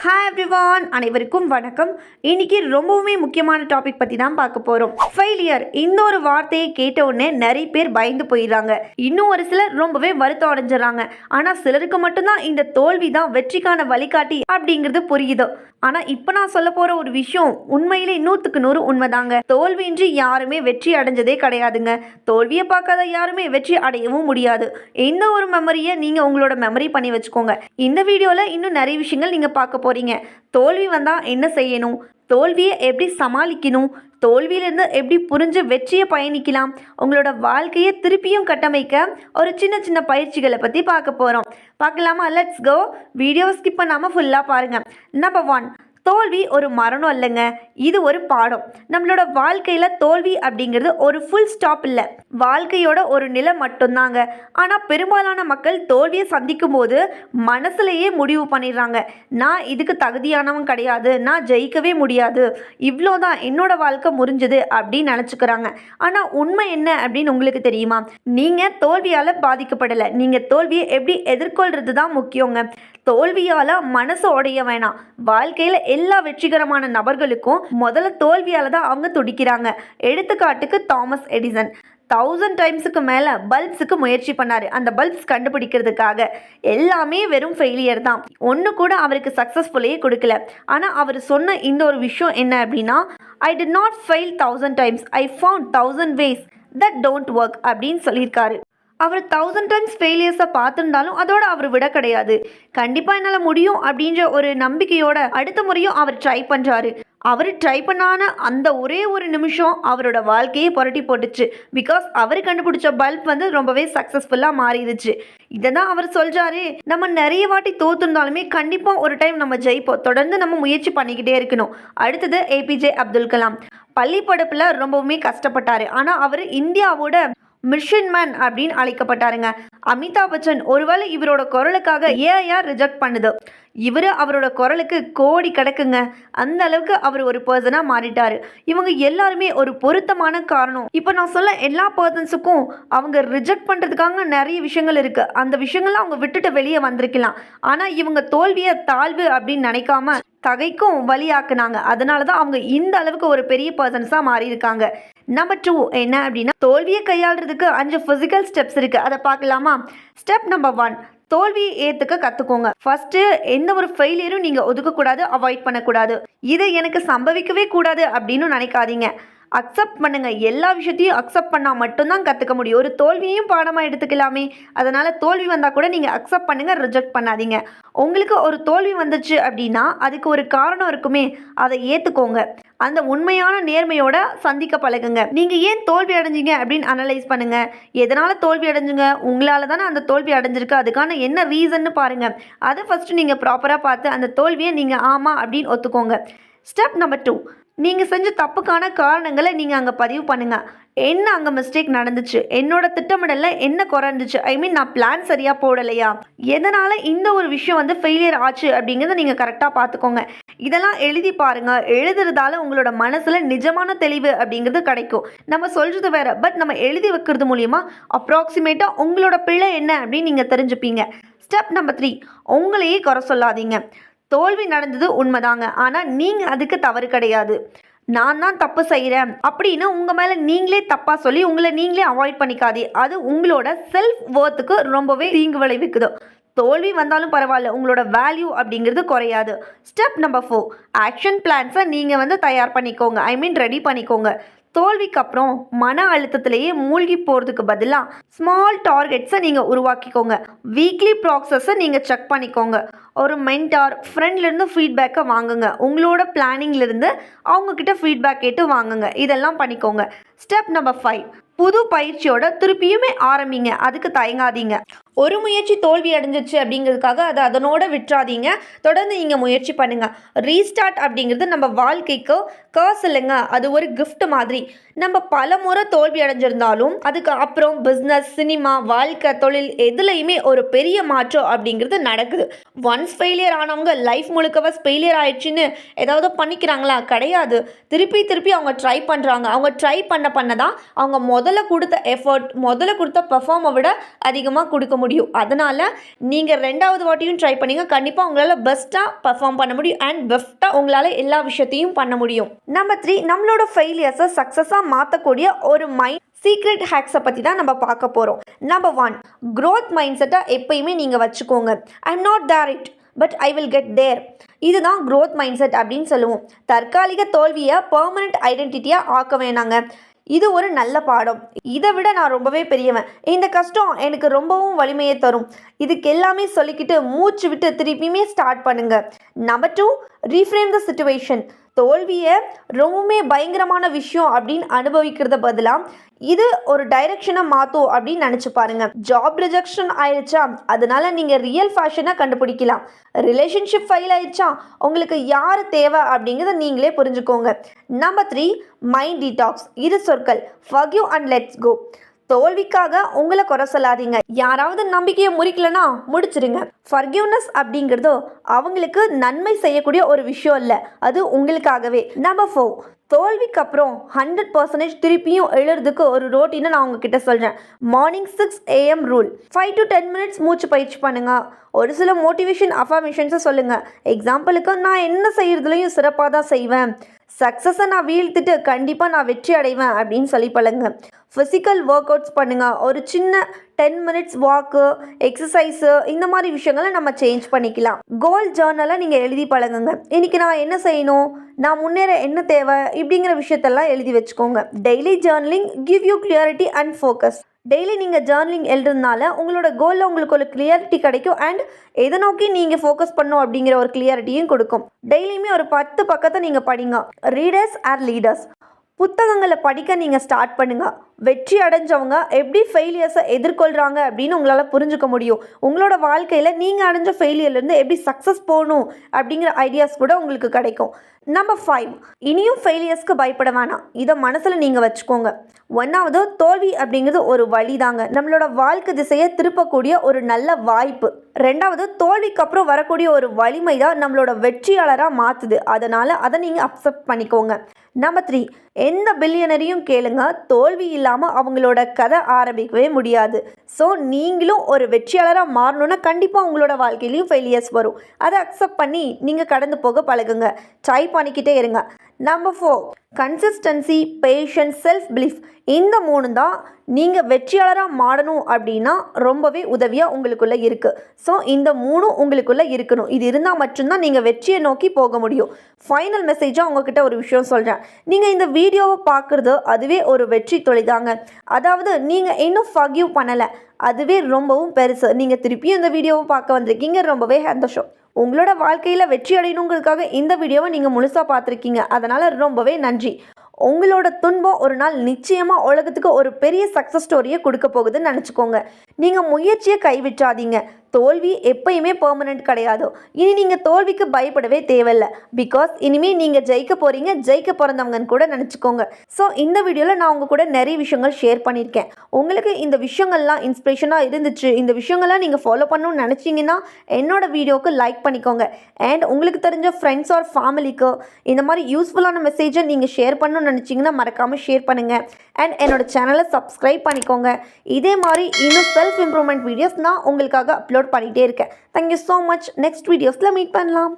Hi everyone, அனைவருக்கும் வணக்கம். இன்னைக்கு ரொம்பவுமே முக்கியமான டாபிக் பற்றி தான் பார்க்க போகிறோம். ஃபெயிலியர் இந்த ஒரு வார்த்தையை கேட்ட உடனே நிறைய பேர் பயந்து போயிடுறாங்க. இன்னும் ஒரு சிலர் ரொம்பவே வருத்தம் அடைஞ்சிடறாங்க. ஆனால் சிலருக்கு மட்டும்தான் இந்த தோல்வி தான் வெற்றிக்கான வழிகாட்டி அப்படிங்கிறது புரியுது. ஆனால் இப்போ நான் சொல்ல போகிற ஒரு விஷயம் உண்மையிலே 100க்கு 100 உண்மைதாங்க. தோல்வியின்றி யாருமே வெற்றி அடைஞ்சதே கிடையாதுங்க. தோல்வியை பார்க்காத யாருமே வெற்றி அடையவும் முடியாது. எந்த ஒரு மெமரியை நீங்கள் உங்களோட மெமரி பண்ணி வச்சுக்கோங்க. இந்த வீடியோவில் இன்னும் நிறைய விஷயங்கள் நீங்கள் பார்க்க போகிறீங்க. தோல்வி வந்தால் என்ன செய்யணும், தோல்வியை எப்படி சமாளிக்கணும், தோல்வியிலேருந்து எப்படி புரிஞ்சு வெற்றியை பயணிக்கலாம், உங்களோட வாழ்க்கையை திருப்பியும் கட்டமைக்க ஒரு சின்ன சின்ன பயிற்சிகளை பற்றி பார்க்க போகிறோம். பார்க்கலாமா? Let's go. வீடியோ ஸ்கிப் பண்ணாமல் ஃபுல்லாக பாருங்கள். நம்பர் 1, தோல்வி ஒரு மரணம் இல்லைங்க, இது ஒரு பாடம். நம்மளோட வாழ்க்கையில் தோல்வி அப்படிங்கிறது ஒரு ஃபுல் ஸ்டாப் இல்லை, வாழ்க்கையோட ஒரு நிலை மட்டும்தாங்க. ஆனால் பெரும்பாலான மக்கள் தோல்வியை சந்திக்கும் போது மனசுலையே முடிவு பண்ணிடுறாங்க, நான் இதுக்கு தகுதியானவன் கிடையாது, நான் ஜெயிக்கவே முடியாது, இவ்வளோதான் என்னோட வாழ்க்கை முறிஞ்சது அப்படின்னு நினச்சிக்கிறாங்க. ஆனால் உண்மை என்ன அப்படின்னு உங்களுக்கு தெரியுமா? நீங்கள் தோல்வியால் பாதிக்கப்படலை, நீங்கள் தோல்வியை எப்படி எதிர்கொள்கிறது தான் முக்கியங்க. தோல்வியால் மனசு உடைய வேணாம். வாழ்க்கையில் எல்லா வெற்றிகரமான நபர்களுக்கும் முதல்ல தோல்வியால் தான் அவங்க துடிக்கிறாங்க. எடுத்துக்காட்டுக்கு தாமஸ் எடிசன் 1000 டைம்ஸுக்கு மேலே பல்ப்ஸுக்கு முயற்சி பண்ணார். அந்த பல்ப்ஸ் கண்டுபிடிக்கிறதுக்காக எல்லாமே வெறும் ஃபெயிலியர் தான். ஒன்று கூட அவருக்கு சக்ஸஸ்ஃபுல்லையே கொடுக்கல. ஆனால் அவர் சொன்ன இந்த ஒரு விஷயம் என்ன அப்படின்னா, I did not fail 1000 times, I found 1000 ways that don't work அப்படின்னு சொல்லியிருக்காரு. அவர் 1000 டைம்ஸ் ஃபெயிலியர்ஸை பார்த்துருந்தாலும் அதோட அவர் விட கிடையாது. கண்டிப்பாக என்னால் முடியும் அப்படின்ற ஒரு நம்பிக்கையோட அடுத்த முறையும் அவர் ட்ரை பண்ணுறாரு. அவர் ட்ரை பண்ணான அந்த ஒரே ஒரு நிமிஷம் அவரோட வாழ்க்கையை புரட்டி போட்டுச்சு. பிகாஸ் அவர் கண்டுபிடிச்ச பல்ப் ரொம்பவே சக்ஸஸ்ஃபுல்லாக மாறிடுச்சு. இதை தான் அவர் சொல்கிறாரு, நம்ம நிறைய வாட்டி தோற்றுருந்தாலுமே கண்டிப்பாக ஒரு டைம் நம்ம ஜெயிப்போம், தொடர்ந்து நம்ம முயற்சி பண்ணிக்கிட்டே இருக்கணும். அடுத்தது ஏபிஜே அப்துல் கலாம். பள்ளி படிப்பில் ரொம்பவுமே கஷ்டப்பட்டார். ஆனால் அவர் இந்தியாவோட மிஷன் மேன் அப்படின்னு அழைக்கப்பட்டாருங்க. அமிதாப் பச்சன் ஒருவேளை இவரோட குரலுக்காக ஏஐஆர் ரிஜெக்ட் பண்ணுது. இவர் அவரோட குரலுக்கு கோடி கிடக்குங்க. அந்த அளவுக்கு அவர் ஒரு பர்சனாக மாறிட்டார். இவங்க எல்லாருமே ஒரு பொருத்தமான காரணம். இப்போ நான் சொல்ல எல்லா பர்சன்ஸுக்கும் அவங்க ரிஜெக்ட் பண்ணுறதுக்காக நிறைய விஷயங்கள் இருக்குது. அந்த விஷயங்களை அவங்க விட்டுட்டு வெளியே வந்திருக்கலாம். ஆனால் இவங்க தோல்வியை தாழ்வு அப்படின்னு நினைக்காம தகைக்கும் வழியாக்குனாங்க. அதனால தான் அவங்க இந்த அளவுக்கு ஒரு பெரிய பர்சன்ஸாக மாறி இருக்காங்க. நம்பர் 2 என்ன அப்படின்னா, தோல்வியை கையாளுறதுக்கு 5 ஃபிசிக்கல் ஸ்டெப்ஸ் இருக்குது. அதை பார்க்கலாமா? ஸ்டெப் நம்பர் 1, தோல்வியை ஏற்றுக்க கற்றுக்கோங்க. ஃபஸ்ட்டு எந்த ஒரு ஃபெயிலியரும் நீங்கள் ஒதுக்கக்கூடாது, அவாய்ட் பண்ணக்கூடாது. இது எனக்கு சம்பவிக்கவே கூடாது அப்படின்னு நினைக்காதீங்க. அக்செப்ட் பண்ணுங்க. எல்லா விஷயத்தையும் அக்செப்ட் பண்ணால் மட்டும்தான் கற்றுக்க முடியும். ஒரு தோல்வியையும் பாடமாக எடுத்துக்கலாமே. அதனால் தோல்வி வந்தால் கூட நீங்கள் அக்செப்ட் பண்ணுங்கள், ரிஜெக்ட் பண்ணாதீங்க. உங்களுக்கு ஒரு தோல்வி வந்துச்சு அப்படின்னா அதுக்கு ஒரு காரணம் இருக்குமே, அதை ஏற்றுக்கோங்க. அந்த உண்மையான நேர்மையோட சந்திக்க பழகுங்க. நீங்கள் ஏன் தோல்வி அடைஞ்சிங்க அப்படின்னு அனலைஸ் பண்ணுங்கள். எதனால் தோல்வி அடைஞ்சுங்க, உங்களால் தானே அந்த தோல்வி அடைஞ்சிருக்கு, அதுக்கான என்ன ரீசன்னு பாருங்கள். அதை ஃபஸ்ட்டு நீங்கள் ப்ராப்பராக பார்த்து அந்த தோல்வியை நீங்கள் ஆமாம் அப்படின்னு ஒத்துக்கோங்க. ஸ்டெப் நம்பர் 2, நீங்கள் செஞ்ச தப்புக்கான காரணங்களை நீங்கள் அங்கே பதிவு பண்ணுங்கள். என்ன அங்கே மிஸ்டேக் நடந்துச்சு, என்னோட திட்டமிடலில் என்ன குறைஞ்சிச்சு, நான் பிளான் சரியாக போடலையா, எதனால் இந்த ஒரு விஷயம் ஃபெயிலியர் ஆச்சு அப்படிங்கிறத நீங்கள் கரெக்டாக பார்த்துக்கோங்க. இதெல்லாம் எழுதி பாருங்கள். எழுதுறதால உங்களோட மனசில் நிஜமான தெளிவு அப்படிங்கிறது கிடைக்கும். நம்ம சொல்கிறது வேறு, பட் நம்ம எழுதி வைக்கிறது மூலிமா அப்ராக்சிமேட்டாக உங்களோட பிழை என்ன அப்படின்னு நீங்கள் தெரிஞ்சுப்பீங்க. ஸ்டெப் நம்பர் 3, உங்களையே குறை சொல்லாதீங்க. தோல்வி நடந்தது உண்மைதாங்க, ஆனால் நீங்கள் அதுக்கு தவறு கிடையாது. நான் தான் தப்பு செய்கிறேன் அப்படின்னு உங்கள் மேலே நீங்களே தப்பாக சொல்லி உங்களை நீங்களே அவாய்ட் பண்ணிக்காதே. அது உங்களோட செல்ஃப் ஒர்த்துக்கு ரொம்பவே தீங்கு விளைவிக்குது. தோல்வி வந்தாலும் பரவாயில்ல, உங்களோட வேல்யூ அப்படிங்கிறது குறையாது. ஸ்டெப் நம்பர் 4, ஆக்ஷன் பிளான்ஸை நீங்கள் தயார் பண்ணிக்கோங்க, ரெடி பண்ணிக்கோங்க. தோல்விக்கு அப்புறம் மன அழுத்தத்திலேயே மூழ்கி போகிறதுக்கு பதிலாக ஸ்மால் டார்கெட்ஸை நீங்கள் உருவாக்கிக்கோங்க. வீக்லி ப்ராக்ஸஸை நீங்கள் செக் பண்ணிக்கோங்க. ஒரு மென்டார் ஃப்ரெண்ட்லேருந்து ஃபீட்பேக்கை வாங்குங்க. உங்களோட பிளானிங்லேருந்து அவங்கக்கிட்ட ஃபீட்பேக் கேட்டு வாங்குங்க. இதெல்லாம் பண்ணிக்கோங்க. ஸ்டெப் நம்பர் 5, புது பயிற்சியோட திருப்பியுமே ஆரம்பிங்க. அதுக்கு தயங்காதீங்க. ஒரு முயற்சி தோல்வி அடைஞ்சிச்சு அப்படிங்கிறதுக்காக அதை அதனோட விட்டுறாதீங்க. தொடர்ந்து நீங்கள் முயற்சி பண்ணுங்கள். ரீஸ்டார்ட் அப்படிங்கிறது நம்ம வாழ்க்கைக்கு கர்ஸ் இல்லைங்க, அது ஒரு கிஃப்ட் மாதிரி. நம்ம பல முறை தோல்வி அடைஞ்சிருந்தாலும் அதுக்கு அப்புறம் பிஸ்னஸ், சினிமா, வாழ்க்கை, தொழில் எதுலையுமே ஒரு பெரிய மாற்றம் அப்படிங்கிறது நடக்குது. ஒன்ஸ் ஃபெயிலியர் ஆனவங்க லைஃப் முழுக்கவா ஃபெயிலியர் ஆயிடுச்சுன்னு ஏதாவது பண்ணிக்கிறாங்களா? கிடையாது. திருப்பி திருப்பி அவங்க ட்ரை பண்ணுறாங்க. அவங்க ட்ரை பண்ண தான் அவங்க முதல்ல முதல்ல கொடுத்த எஃபர்ட், முதல்ல கொடுத்த பெர்ஃபார்மை விட அதிகமாக கொடுக்க முடியும். அதனால் நீங்கள் 2வது வாட்டியும் ட்ரை பண்ணிங்க. கண்டிப்பாக உங்களால் பெஸ்ட்டாக பெர்ஃபார்ம் பண்ண முடியும் அண்ட் பெஸ்ட்டாக உங்களால் எல்லா விஷயத்தையும் பண்ண முடியும். நம்பர் 3, நம்மளோட ஃபெயிலியர்ஸை சக்ஸஸாக மாற்றக்கூடிய ஒரு சீக்ரெட் ஹேக்ஸை பற்றி தான் நம்ம பார்க்க போகிறோம். நம்பர் 1, க்ரோத் மைண்ட் செட்டை எப்பயுமே நீங்கள் வச்சுக்கோங்க. I am not there it but I will get there. இதுதான் க்ரோத் மைண்ட் செட் அப்படின்னு சொல்லுவோம். தற்காலிக தோல்வியை பெர்மனண்ட் ஐடென்டிட்டியாக ஆக்க வேணாங்க. இது ஒரு நல்ல பாடம். இதை விட நான் ரொம்பவே பெரியவன், இந்த கஷ்டம் எனக்கு ரொம்பவும் வலிமையை தரும், இதுக்கு எல்லாமே சொல்லிக்கிட்டு மூச்சு விட்டு திருப்பியுமே ஸ்டார்ட் பண்ணுங்க. Number 2, reframe the situation. தோல்வியை ரொம்பவுமே பயங்கரமான விஷயம் அப்படின்னு அனுபவிக்கிறத பதிலாக இது ஒரு டைரக்ஷனை மாற்றும் அப்படின்னு நினச்சி பாருங்க. ஜாப் ரிஜெக்ஷன் ஆயிடுச்சா, அதனால நீங்கள் ரியல் ஃபேஷனை கண்டுபிடிக்கலாம். ரிலேஷன்ஷிப் ஃபெயில் ஆயிடுச்சா, உங்களுக்கு யார் தேவை அப்படிங்கிறத நீங்களே புரிஞ்சுக்கோங்க. Number 3, mind detox. இது சொற்கள் ஃபர்கிவ் அண்ட் லெட்ஸ் கோ. தோல்விக்காக உங்களை குறை சொல்லாதீங்க. யாராவது நம்பிக்கையை முறிக்கலனா முடிச்சிருங்க. ஃபர்கிவ்னஸ் அப்படிங்கிறதோ அவங்களுக்கு நன்மை செய்யக்கூடிய ஒரு விஷயம் இல்லை, அது உங்களுக்காகவே. நம்பர் 4, தோல்விக்கு அப்புறம் 100% திருப்பியும் எழுறதுக்கு ஒரு ரோட்டீனை நான் உங்ககிட்ட சொல்கிறேன். Morning 6 AM rule. 5 to 10 minutes மூச்சு பயிற்சி பண்ணுங்க. ஒரு சில மோட்டிவேஷன் அஃபர்மேஷன்ஸை சொல்லுங்கள். எக்ஸாம்பிளுக்கு, நான் என்ன செய்கிறதுலையும் சிறப்பாக தான் செய்வேன், சக்ஸஸை நான் வீழ்த்திட்டு கண்டிப்பாக நான் வெற்றி அடைவேன் அப்படின்னு சொல்லி பழங்க. ஃபிசிக்கல் ஒர்க் அவுட்ஸ் பண்ணுங்கள். ஒரு சின்ன 10 minutes வாக்கு, எக்ஸசைஸு, இந்த மாதிரி விஷயங்களை நம்ம சேஞ்ச் பண்ணிக்கலாம். கோல் ஜேர்னலை நீங்கள் எழுதி பழகுங்க. இன்றைக்கி நான் என்ன செய்யணும், நான் முன்னேற என்ன தேவை, இப்படிங்கிற விஷயத்தெல்லாம் எழுதி வச்சுக்கோங்க. Daily journaling give you clarity and focus. Daily நீங்கள் ஜேர்னலிங் எழுதுறதுனால உங்களோட கோலில் உங்களுக்கு ஒரு கிளியரிட்டி கிடைக்கும் அண்ட் எதை நோக்கி நீங்கள் ஃபோக்கஸ் பண்ணணும் அப்படிங்கிற ஒரு கிளியரிட்டியும் கொடுக்கும். டெய்லியுமே ஒரு 10 பக்கத்தை நீங்கள் படிங்க. Readers R leaders. புத்தகங்களை படிக்க நீங்கள் ஸ்டார்ட் பண்ணுங்கள். வெற்றி அடைஞ்சவங்க எப்படி ஃபெயிலியர்ஸை எதிர்கொள்கிறாங்க அப்படின்னு உங்களால் புரிஞ்சுக்க முடியும். உங்களோட வாழ்க்கையில் நீங்கள் அடைஞ்ச ஃபெயிலியர்லேருந்து எப்படி சக்ஸஸ் போகணும் அப்படிங்கிற ஐடியாஸ் கூட உங்களுக்கு கிடைக்கும். நம்பர் 5, இனியும் ஃபெயிலியர்ஸ்க்கு பயப்பட வேணாம். இதை மனசில் நீங்கள் வச்சுக்கோங்க. 1வது, தோல்வி அப்படிங்கிறது ஒரு வழி தாங்க, நம்மளோட வாழ்க்கை திசையை திருப்பக்கூடிய ஒரு நல்ல வாய்ப்பு. 2வது, தோல்விக்கு அப்புறம் வரக்கூடிய ஒரு வலிமை தான் நம்மளோட வெற்றியாளராக மாற்றுது. அதனால் அதை நீங்கள் அக்செப்ட் பண்ணிக்கோங்க. நம்பர் 3, எந்த பில்லியனரையும் கேளுங்க, தோல்வி இல்லாமல் அவங்களோட கதை ஆரம்பிக்கவே முடியாது. ஸோ நீங்களும் ஒரு வெற்றியாளராக மாறணுன்னா கண்டிப்பாக உங்களோட வாழ்க்கையிலையும் ஃபெயிலியர்ஸ் வரும். அதை அக்செப்ட் பண்ணி நீங்கள் கடந்து போக பழகுங்க. ட்ரை பண்ணிக்கிட்டே இருங்க. Number 4, consistency, patience, self belief. இந்த 3 தான் நீங்கள் வெற்றியாளராக மாறணும் அப்படின்னா ரொம்பவே உதவியாக உங்களுக்குள்ளே இருக்குது. ஸோ இந்த 3 உங்களுக்குள்ளே இருக்கணும். இது இருந்தால் மட்டும்தான் நீங்கள் வெற்றியை நோக்கி போக முடியும். ஃபைனல் மெசேஜாக உங்ககிட்ட ஒரு விஷயம் சொல்கிறேன். நீங்கள் இந்த வீடியோவை பார்க்குறது அதுவே ஒரு வெற்றி தொழிதாங்க. அதாவது நீங்கள் இன்னும் ஃபர்கிவ் பண்ணலை, அதுவே ரொம்பவும் பெருசு. நீங்கள் திருப்பியும் இந்த வீடியோவை பார்க்க வந்திருக்கீங்க, ரொம்பவே சந்தோஷம். உங்களோட வாழ்க்கையில் வெற்றி அடையணுங்கிறதுக்காக இந்த வீடியோவை நீங்கள் முழுசாக பார்த்துருக்கீங்க, அதனால் ரொம்பவே நன்றி. உங்களோட துன்பம் ஒரு நாள் நிச்சயமாக உலகத்துக்கு ஒரு பெரிய சக்ஸஸ் ஸ்டோரியை கொடுக்க போகுதுன்னு நினச்சிக்கோங்க. நீங்கள் முயற்சியை கைவிட்டாதீங்க. தோல்வி எப்பயுமே பெர்மனெண்ட் கிடையாது. இனி நீங்கள் தோல்விக்கு பயப்படவே தேவையில்லை. பிகாஸ் இனிமேல் நீங்கள் ஜெயிக்க போகிறீங்க, ஜெயிக்க பிறந்தவங்கன்னு கூட நினச்சிக்கோங்க. ஸோ இந்த வீடியோவில் நான் உங்கள் கூட நிறைய விஷயங்கள் ஷேர் பண்ணியிருக்கேன். உங்களுக்கு இந்த விஷயங்கள்லாம் இன்ஸ்பிரேஷனாக இருந்துச்சு, இந்த விஷயங்கள்லாம் நீங்கள் ஃபாலோ பண்ணணும்னு நினச்சிங்கன்னா என்னோட வீடியோவுக்கு லைக் பண்ணிக்கோங்க. அண்ட் உங்களுக்கு தெரிஞ்ச ஃப்ரெண்ட்ஸ் ஆர் ஃபேமிலிக்கு இந்த மாதிரி யூஸ்ஃபுல்லான மெசேஜை நீங்கள் ஷேர் பண்ணணும்னு நினச்சிங்கன்னா மறக்காமல் ஷேர் பண்ணுங்கள். அண்ட் என்னோட சேனலை சப்ஸ்கிரைப் பண்ணிக்கோங்க. இதே மாதிரி இன்னும் செல்ஃப் இம்ப்ரூவ்மெண்ட் வீடியோஸ் நான் உங்களுக்காக அப்லோட் பண்ணிகிட்டே இருக்கேன். Thank you so much. நெக்ஸ்ட் வீடியோஸில் மீட் பண்ணலாம்.